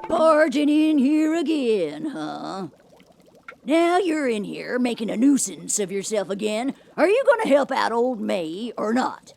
Barging in here again, huh? Now you're in here making a nuisance of yourself again. Are you gonna help out old May or not?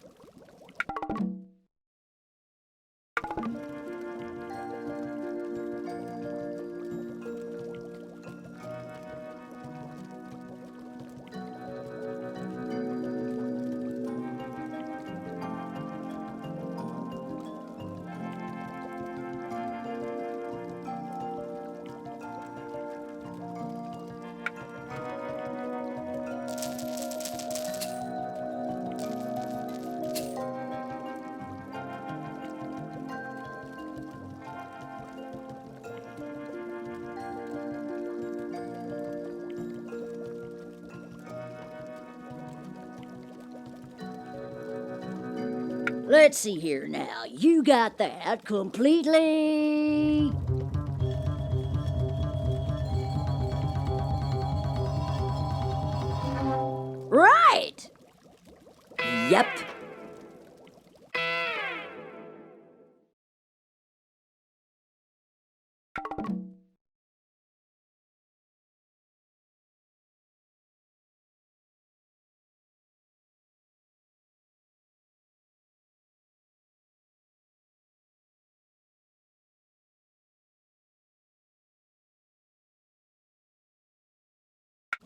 Let's see here now. You got that completely... right! Yep.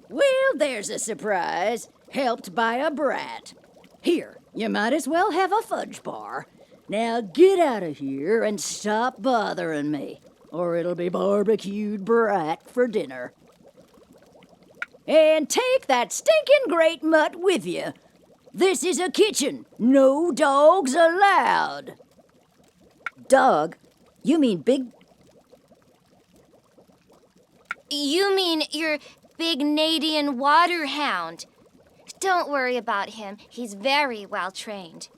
Well, there's a surprise. Helped by a brat. Here, you might as well have a fudge bar. Now get out of here and stop bothering me, or it'll be barbecued brat for dinner. And take that stinking great mutt with you. This is a kitchen. No dogs allowed. Dog? You mean big... You mean your big Nadian water hound. Don't worry about him. He's very well trained.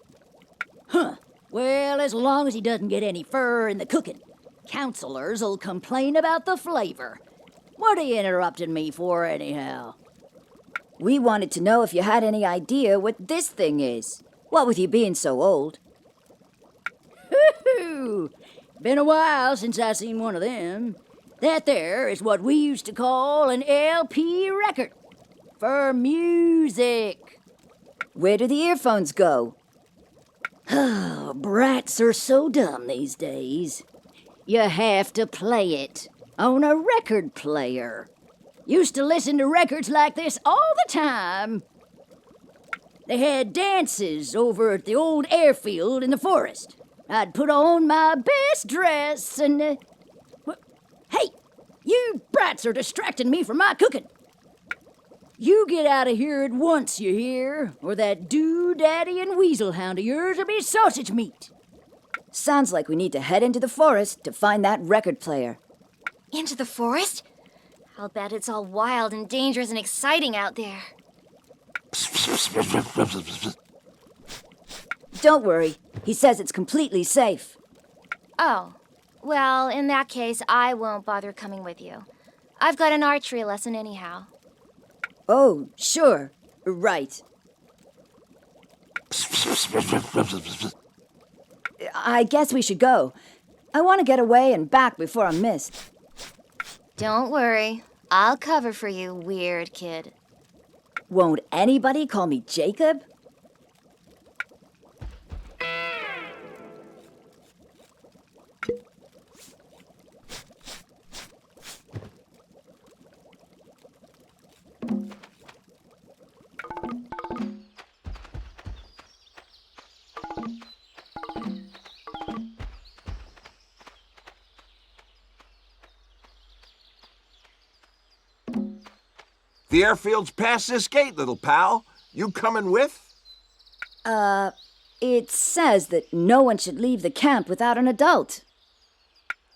Huh. Well, as long as he doesn't get any fur in the cooking. Counselors will complain about the flavor. What are you interrupting me for, anyhow? We wanted to know if you had any idea what this thing is. What with you being so old. Hoo-hoo! Been a while since I seen one of them. That there is what we used to call an LP record. For music. Where do the earphones go? Oh, brats are so dumb these days. You have to play it on a record player. Used to listen to records like this all the time. They had dances over at the old airfield in the forest. I'd put on my best dress and... Hey, you brats are distracting me from my cooking. You get out of here at once, you hear? Or that do-daddy and weasel hound of yours will be sausage meat. Sounds like we need to head into the forest to find that record player. Into the forest? I'll bet it's all wild and dangerous and exciting out there. Don't worry. He says it's completely safe. Oh, well, in that case, I won't bother coming with you. I've got an archery lesson anyhow. Oh, sure. Right. I guess we should go. I want to get away and back before I'm missed. Don't worry. I'll cover for you, weird kid. Won't anybody call me Jacob? The airfield's past this gate, little pal. You coming with? It says that no one should leave the camp without an adult.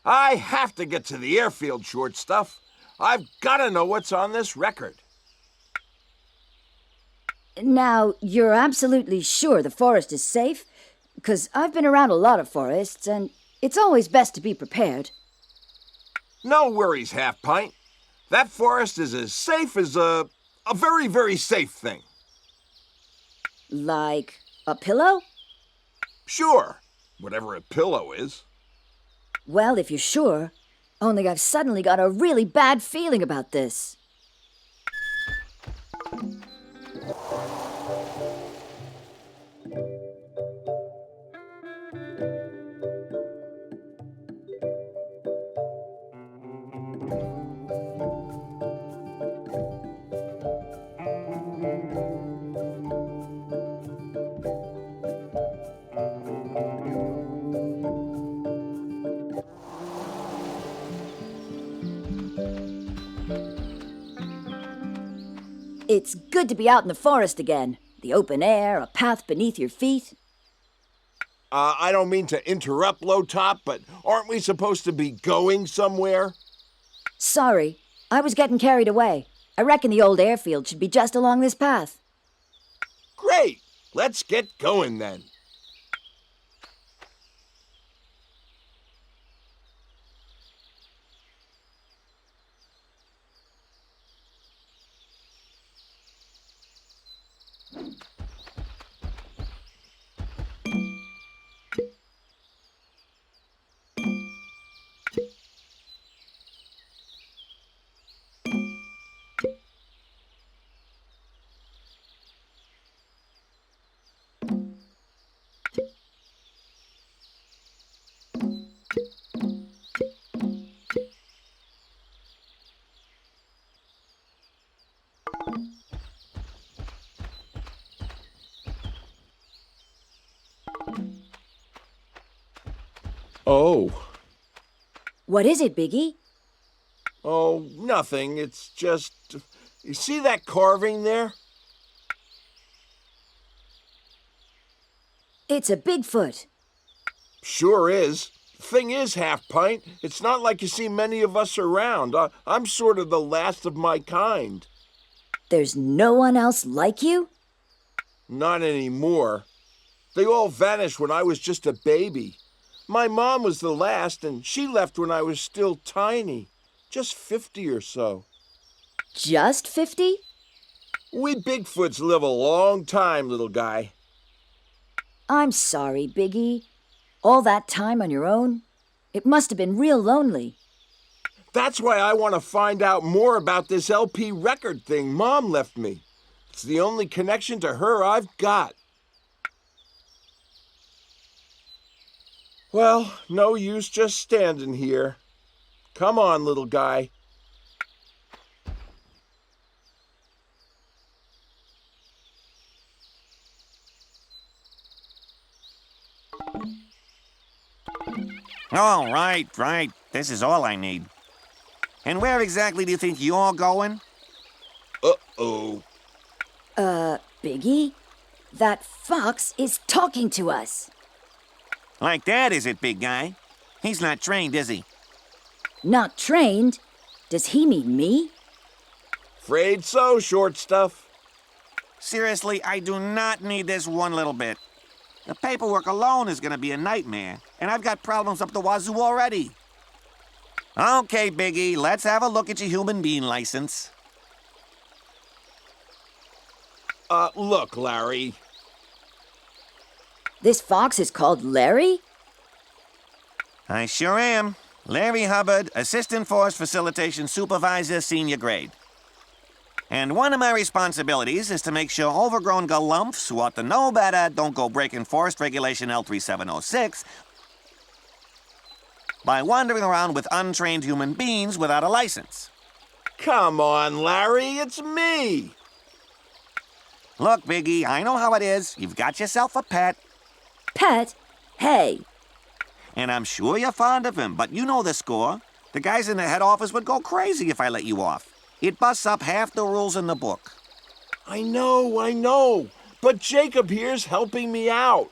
I have to get to the airfield, short stuff. I've got to know what's on this record. Now, you're absolutely sure the forest is safe? Because I've been around a lot of forests, and it's always best to be prepared. No worries, Half-Pint. That forest is as safe as a very, very safe thing. Like a pillow? Sure, whatever a pillow is. Well, if you're sure, Only I've suddenly got a really bad feeling about this. It's good to be out in the forest again. The open air, a path beneath your feet. I don't mean to interrupt, Low Top, but aren't we supposed to be going somewhere? Sorry, I was getting carried away. I reckon the old airfield should be just along this path. Great! Let's get going then. Oh. What is it, Biggie? Oh, nothing. It's just... You see that carving there? It's a Bigfoot. Sure is. Thing is, Half Pint, it's not like you see many of us around. I'm sort of the last of my kind. There's no one else like you? Not anymore. They all vanished when I was just a baby. My mom was the last, and she left when I was still tiny. Just 50 or so. Just 50? We Bigfoots live a long time, little guy. I'm sorry, Biggie. All that time on your own? It must have been real lonely. That's why I want to find out more about this LP record thing Mom left me. It's the only connection to her I've got. Well, no use just standing here. Come on, little guy. Oh, right. This is all I need. And where exactly do you think you're going? Uh-oh. Biggie? That fox is talking to us. Like that, is it, big guy? He's not trained, is he? Not trained? Does he mean me? Afraid so, short stuff. Seriously, I do not need this one little bit. The paperwork alone is gonna be a nightmare, and I've got problems up the wazoo already. Okay, Biggie, let's have a look at your human being license. Look, Larry. This fox is called Larry? I sure am. Larry Hubbard, Assistant Forest Facilitation Supervisor, Senior Grade. And one of my responsibilities is to make sure overgrown galumphs who ought to know better don't go breaking Forest Regulation L3706 by wandering around with untrained human beings without a license. Come on, Larry, it's me. Look, Biggie, I know how it is. You've got yourself a pet, Pet? Hey. and I'm sure you're fond of him, but you know the score. The guys in the head office would go crazy if I let you off. It busts up half the rules in the book. I know. But Jacob here's helping me out.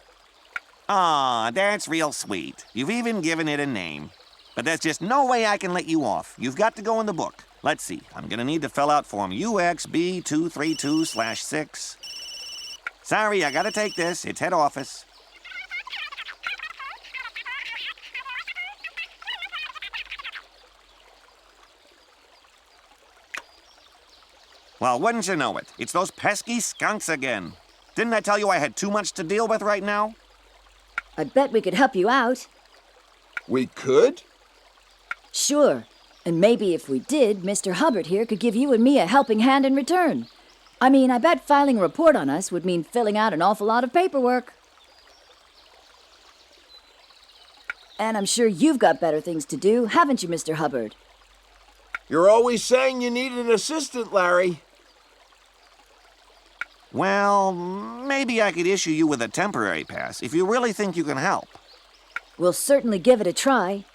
Aw, that's real sweet. You've even given it a name. But there's just no way I can let you off. You've got to go in the book. Let's see. I'm gonna need to fill out form UXB232/6. Sorry, I gotta take this. It's head office. Well, wouldn't you know it? It's those pesky skunks again. Didn't I tell you I had too much to deal with right now? I bet we could help you out. We could? Sure. And maybe if we did, Mr. Hubbard here could give you and me a helping hand in return. I mean, I bet filing a report on us would mean filling out an awful lot of paperwork. And I'm sure you've got better things to do, haven't you, Mr. Hubbard? You're always saying you need an assistant, Larry. Well, maybe I could issue you with a temporary pass if you really think you can help. We'll certainly give it a try.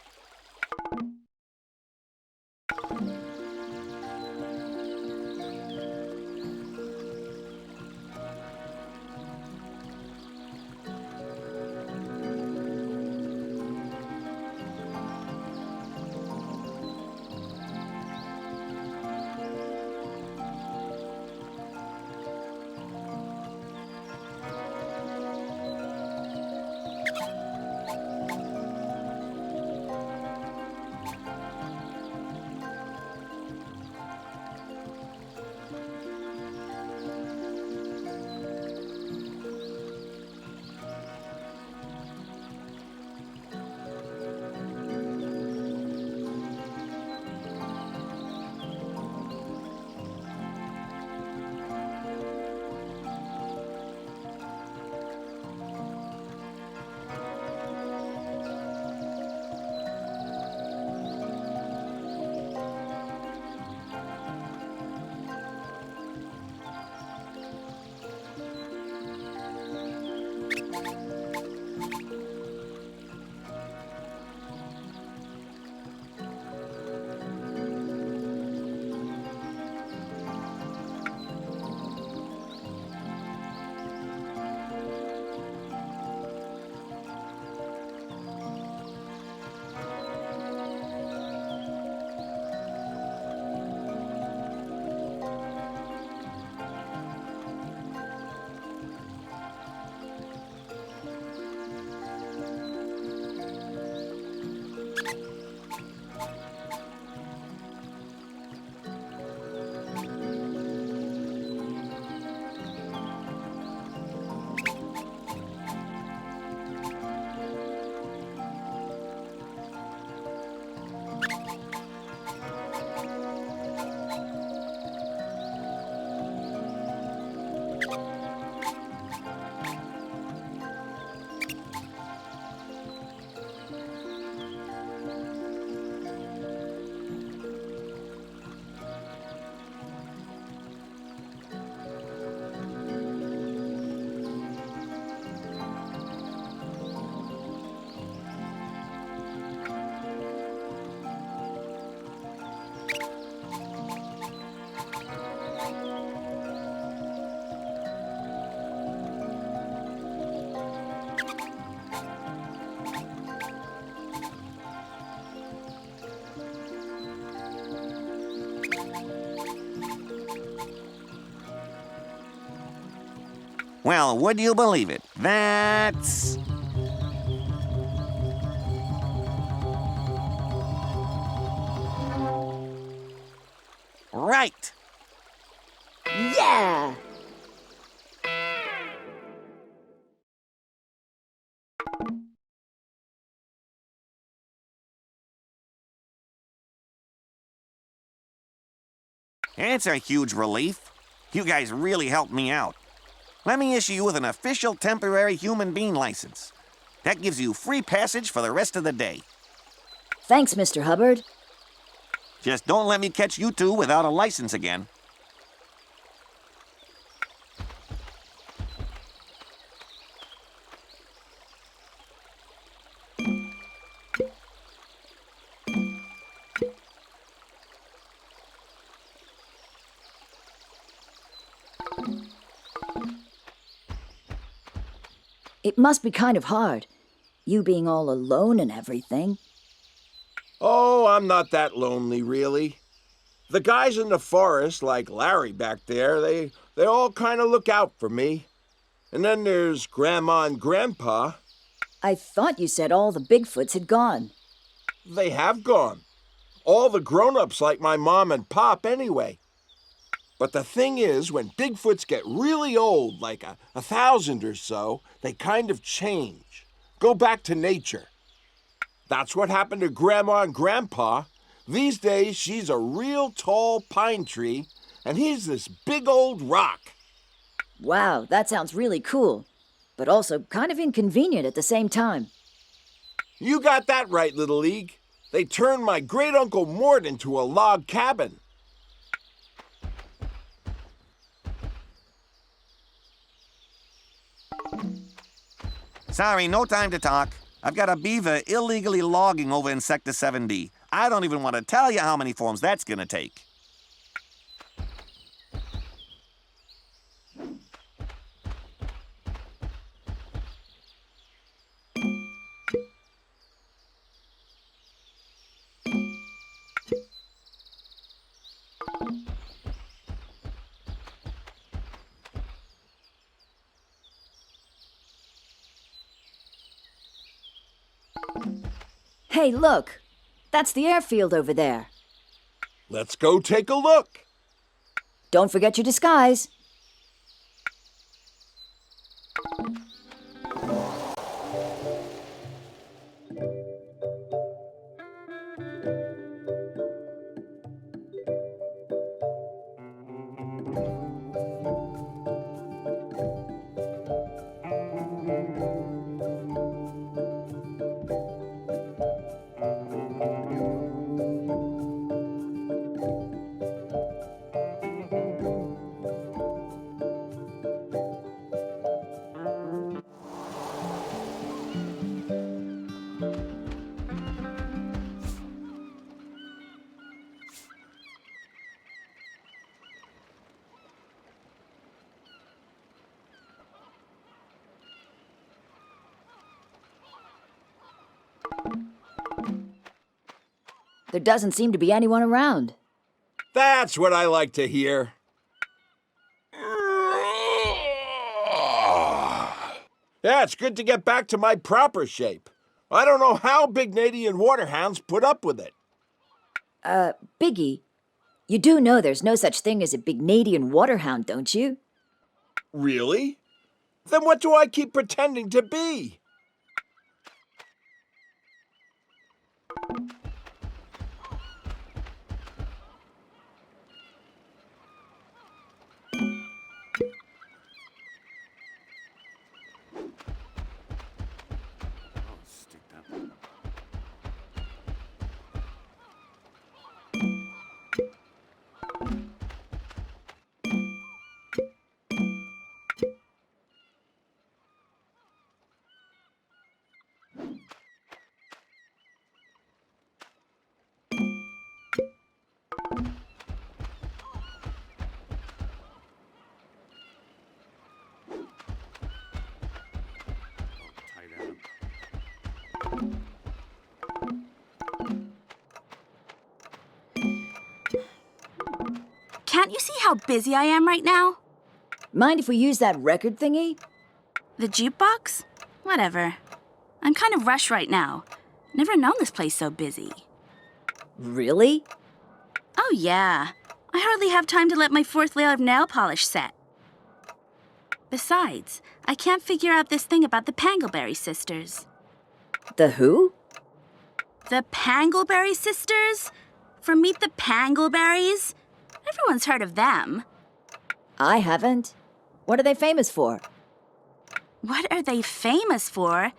Well, would you believe it? That's... right. Yeah! It's a huge relief. You guys really helped me out. Let me issue you with an official temporary human being license. That gives you free passage for the rest of the day. Thanks, Mr. Hubbard. Just don't let me catch you two without a license again. It must be kind of hard, you being all alone and everything. Oh, I'm not that lonely, really. The guys in the forest, like Larry back there, they all kind of look out for me. And then there's Grandma and Grandpa. I thought you said all the Bigfoots had gone. They have gone. All the grown-ups like my mom and pop anyway. But the thing is, when Bigfoots get really old, like 1,000 or so, they kind of change. Go back to nature. That's what happened to Grandma and Grandpa. These days, she's a real tall pine tree, and he's this big old rock. Wow, that sounds really cool, but also kind of inconvenient at the same time. You got that right, Little League. They turned my great-uncle Mort into a log cabin. Sorry, no time to talk. I've got a beaver illegally logging over in Sector 7D. I don't even want to tell you how many forms that's gonna take. Hey, look! That's the airfield over there. Let's go take a look. Don't forget your disguise. There doesn't seem to be anyone around. That's what I like to hear. Yeah, it's good to get back to my proper shape. I don't know how big Canadian waterhounds put up with it. Biggie, you do know there's no such thing as a big Canadian waterhound, don't you? Really? Then what do I keep pretending to be? Can't you see how busy I am right now? Mind if we use that record thingy? The jukebox? Whatever. I'm kind of rushed right now. Never known this place so busy. Really? Oh, yeah. I hardly have time to let my fourth layer of nail polish set. Besides, I can't figure out this thing about the Pangleberry sisters. The who? The Pangleberry sisters? From Meet the Pangleberries? Everyone's heard of them. I haven't. What are they famous for? What are they famous for?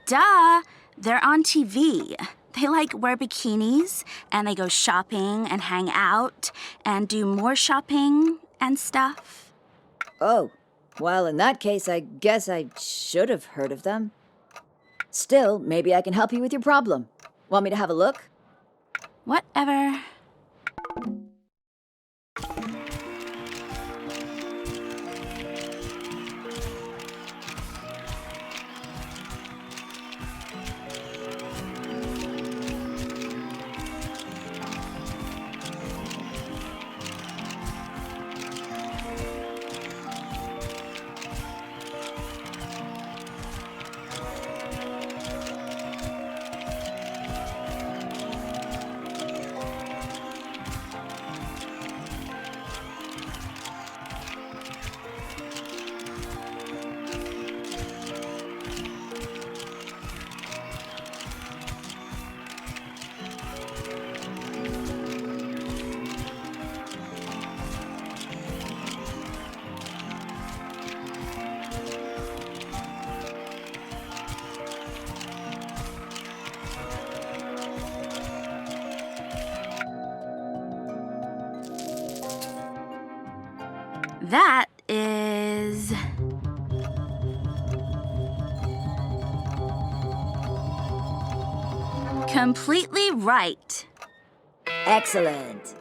Duh! They're on TV. They wear bikinis, and they go shopping and hang out, and do more shopping and stuff. Oh, well, in that case, I guess I should have heard of them. Still, maybe I can help you with your problem. Want me to have a look? Whatever. that is... completely right. Excellent.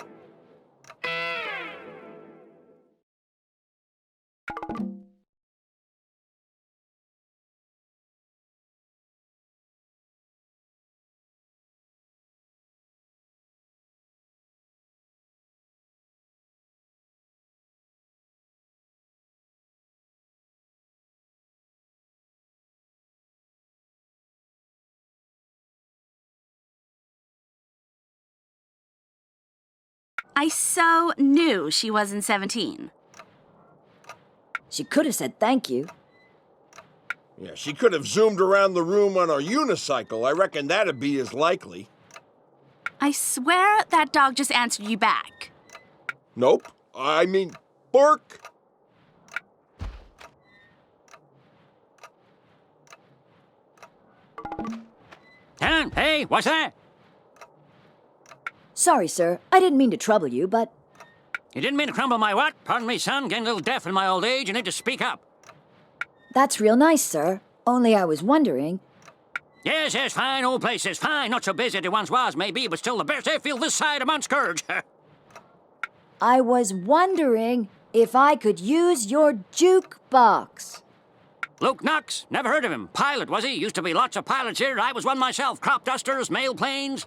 I so knew she wasn't 17. She could have said thank you. Yeah, she could have zoomed around the room on a unicycle. I reckon that'd be as likely. I swear that dog just answered you back. Nope. I mean, bark. Huh? Hey, what's that? Sorry, sir. I didn't mean to trouble you, but You didn't mean to crumble my what? Pardon me, son. Getting a little deaf in my old age. You need to speak up. that's real nice, sir. Only I was wondering. Yes, yes, fine old place is fine. Not so busy as it once was, maybe, but still the best airfield this side of Mount Scourge. I was wondering if I could use your jukebox. Luke Knox, never heard of him. Pilot, was he? Used to be lots of pilots here. I was one myself. Crop dusters, mail planes.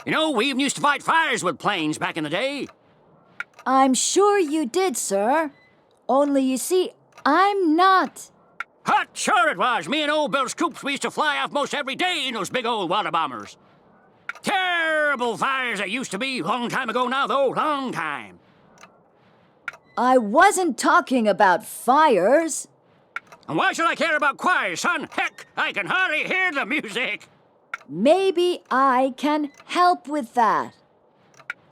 You know, we even used to fight fires with planes back in the day. I'm sure you did, sir. Only you see, I'm not. Hot, sure it was. Me and old Bill Scoops, we used to fly off most every day in those big old water bombers. Terrible fires that used to be. Long time ago now, though. Long time. I wasn't talking about fires. And why should I care about choirs, son? Heck, I can hardly hear the music. Maybe I can help with that.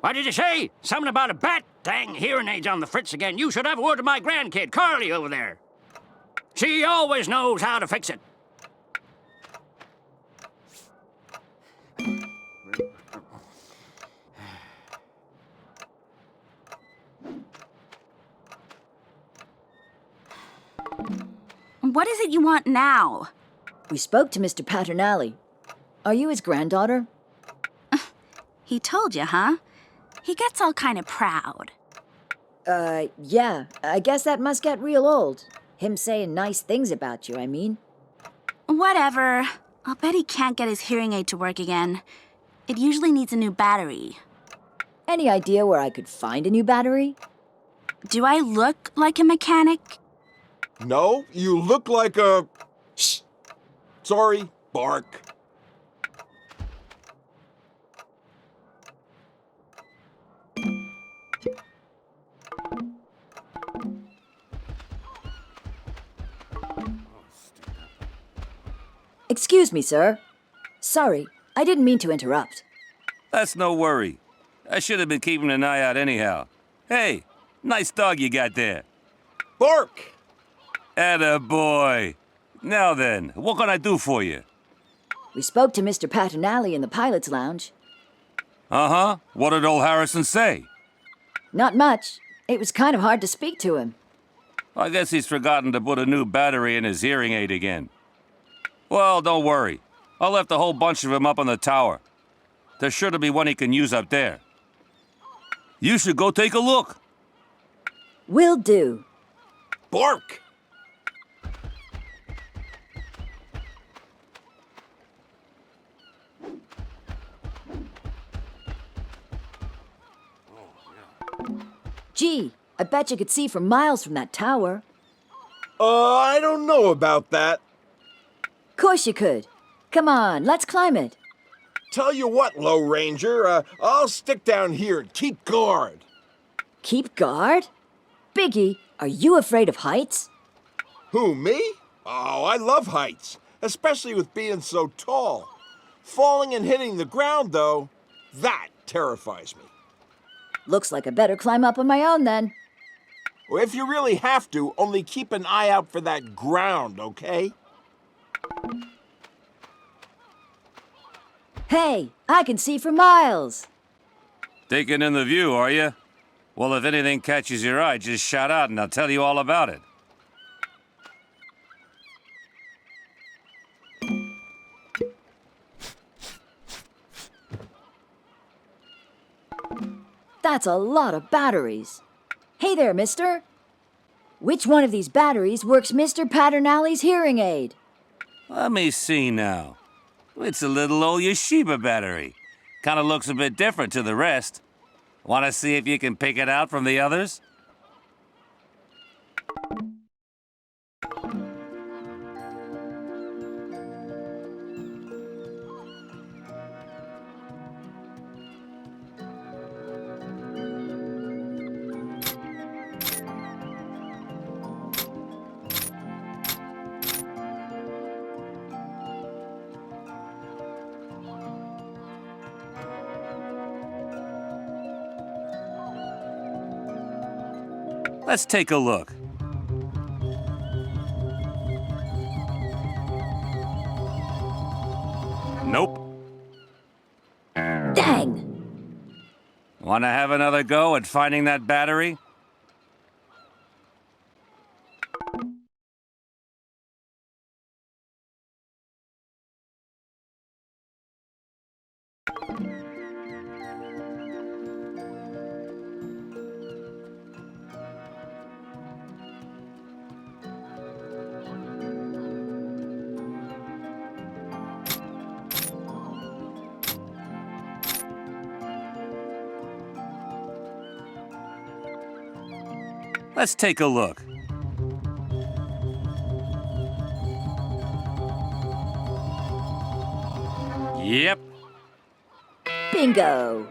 What did you say? Something about a bat? Dang, hearing aids on the fritz again. You should have a word with my grandkid, Carly, over there. She always knows how to fix it. What is it you want now? We spoke to Mr. Paternally. Are you his granddaughter? He told you, huh? He gets all kind of proud. Yeah. I guess that must get real old. Him saying nice things about you, I mean. Whatever. I'll bet he can't get his hearing aid to work again. It usually needs a new battery. Any idea where I could find a new battery? Do I look like a mechanic? No, you look like a... Shh. Sorry, bark. Excuse me, sir. Sorry, I didn't mean to interrupt. That's no worry. I should have been keeping an eye out anyhow. Hey, nice dog you got there. Bark! Attaboy. Now then, what can I do for you? We spoke to Mr. Paternally in the pilot's lounge. Uh-huh. What did old Harrison say? Not much. It was kind of hard to speak to him. I guess he's forgotten to put a new battery in his hearing aid again. Well, don't worry. I left a whole bunch of them up on the tower. There's sure to be one he can use up there. You should go take a look. Will do. Bark! Gee, I bet you could see for miles from that tower. I don't know about that. Course you could. Come on, let's climb it. Tell you what, Low Ranger, I'll stick down here and keep guard. Keep guard? Biggie, are you afraid of heights? Who, me? Oh, I love heights, especially with being so tall. Falling and hitting the ground, though, that terrifies me. Looks like I better climb up on my own then. Well, if you really have to, only keep an eye out for that ground, okay? Hey, I can see for miles. Taking in the view, are you? Well, if anything catches your eye, just shout out and I'll tell you all about it. That's a lot of batteries. Hey there, mister. Which one of these batteries works Mr. Paternally's hearing aid? Let me see now. It's a little old Yeshiva battery. Kind of looks a bit different to the rest. Want to see if you can pick it out from the others? Let's take a look. Nope. Dang! Want to have another go at finding that battery? Let's take a look. Yep. Bingo!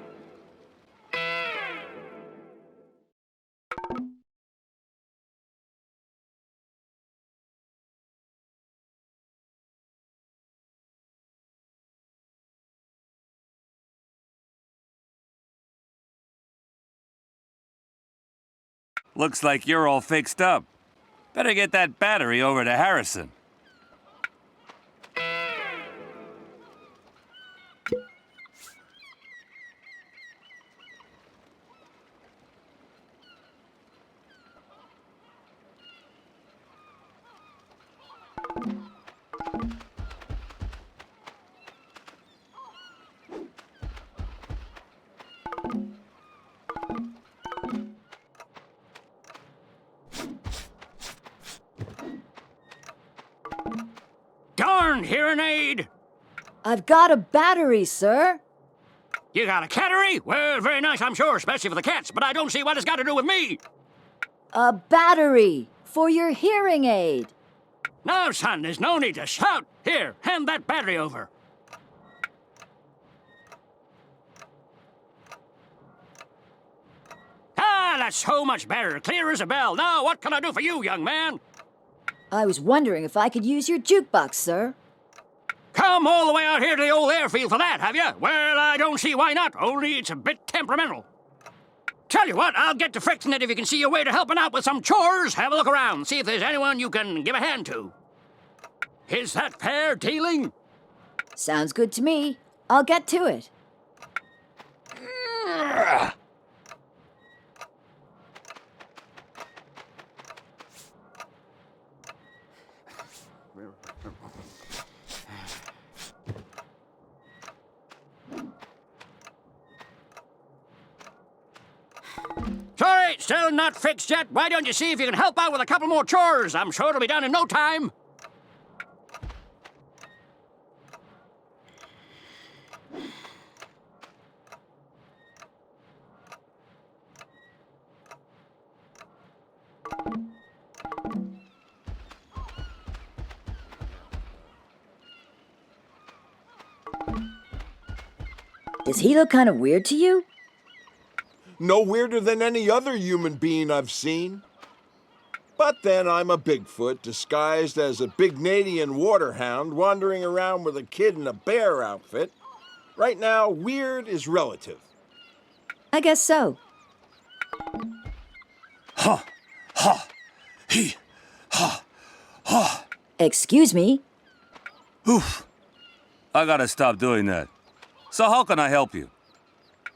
Looks like you're all fixed up. Better get that battery over to Harrison. Darn hearing aid! I've got a battery, sir. You got a cattery? Well, very nice, I'm sure, especially for the cats, but I don't see what it's got to do with me. A battery for your hearing aid. No, son, there's no need to shout. Here, hand that battery over. Ah, that's so much better. Clear as a bell. Now, what can I do for you, young man? I was wondering if I could use your jukebox, sir. Come all the way out here to the old airfield for that, have you? Well, I don't see why not, only it's a bit temperamental. Tell you what, I'll get to fixing it if you can see your way to helping out with some chores. Have a look around, see if there's anyone you can give a hand to. Is that fair dealing? Sounds good to me. I'll get to it. Sorry, still not fixed yet. Why don't you see if you can help out with a couple more chores? I'm sure it'll be done in no time. Does he look kind of weird to you? No weirder than any other human being I've seen. But then I'm a Bigfoot disguised as a big Canadian waterhound wandering around with a kid in a bear outfit. Right now, weird is relative. I guess so. Ha! Ha! He! Ha! Ha! Excuse me? Oof! I gotta stop doing that. So how can I help you?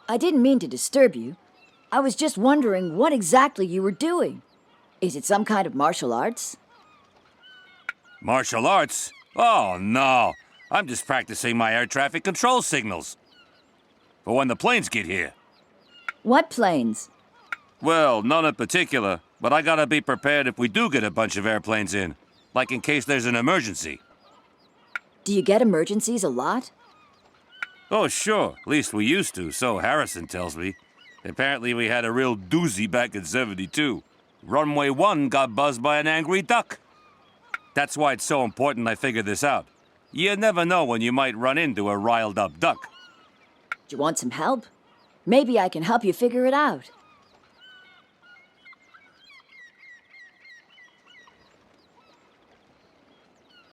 I didn't mean to disturb you. I was just wondering what exactly you were doing. Is it some kind of martial arts? Martial arts? Oh, no. I'm just practicing my air traffic control signals. For when the planes get here. What planes? Well, none in particular, but I gotta be prepared if we do get a bunch of airplanes in. Like in case there's an emergency. Do you get emergencies a lot? Oh, sure. At least we used to, so Harrison tells me. Apparently we had a real doozy back in '72. Runway 1 got buzzed by an angry duck. That's why it's so important I figure this out. You never know when you might run into a riled-up duck. Do you want some help? Maybe I can help you figure it out.